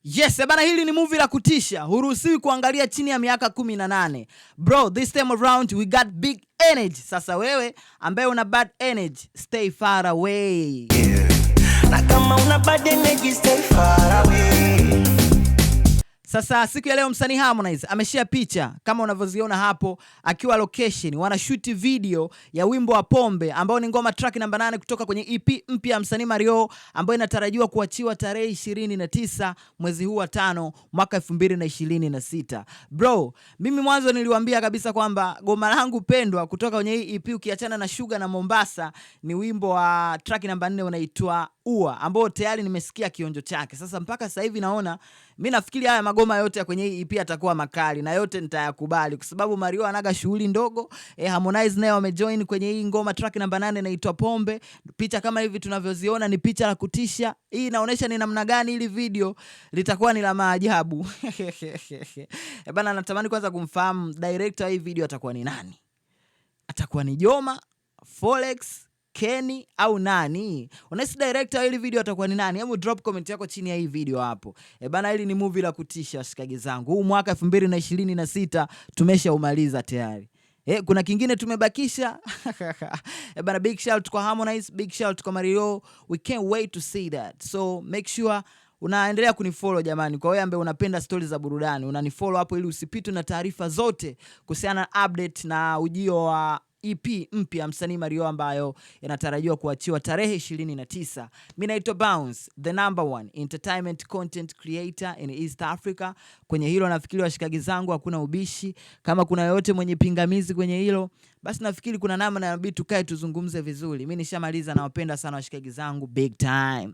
Yes, bana, hili ni movie la kutisha. Huruhusiwi kuangalia chini ya miaka 18. Bro, this time around we got big energy. Sasa wewe ambaye una bad energy, stay far away. Yeah. Na kama una bad energy, stay far away. Sasa siku ya leo msanii Harmonize ameshare picha kama unavyoziona hapo akiwa location wanashoot video ya wimbo wa Pombe ambao ni ngoma track namba 8 kutoka kwenye EP mpya ya msanii Mario ambayo inatarajiwa kuachiwa tarehe 29 mwezi huu wa 5 mwaka 2026. Bro, mimi mwanzo niliwaambia kabisa kwamba goma langu pendwa kutoka kwenye hii EP ukiachana na Sugar na Mombasa ni wimbo wa track namba 4 unaitwa Ua ambao tayari nimesikia kionjo chake. Sasa mpaka sasa hivi naona mimi nafikiri haya magoma yote ya kwenye hii EP atakuwa makali na yote nitayakubali kwa sababu Mario anaga shughuli ndogo. Harmonize naye wamejoin kwenye hii ngoma track namba 8 inaitwa Pombe. Picha kama hivi tunavyoziona ni picha la kutisha. Hii inaonyesha ni namna gani ili video litakuwa ni la maajabu. Bana, natamani kwanza kumfahamu director hii video atakuwa ni nani? Atakuwa ni Joma, Folex, Kenny au nani? Unahisi director hili video atakuwa ni nani? Hebu drop comment yako chini ya hii video hapo. Bana, hili ni movie la kutisha shikagi zangu. Huu mwaka 2026 tumeshaumaliza tayari. Kuna kingine tumebakisha. Bana, big shout kwa Harmonize, big shout kwa Mario. We can't wait to see that. So make sure unaendelea kunifollow jamani. Kwa wewe ambaye unapenda stories za burudani, unanifollow hapo ili usipitwe na taarifa zote kuhusiana na update na ujio wa EP mpya msanii Mario ambayo inatarajiwa kuachiwa tarehe 29. Mimi naitwa Bounce, the number one entertainment content creator in East Africa. Kwenye hilo nafikiri washikagi zangu hakuna ubishi. Kama kuna yote mwenye pingamizi kwenye hilo, basi nafikiri kuna namna inabidi tukae tuzungumze vizuri. Mimi nishamaliza, nawapenda sana washikagi zangu big time.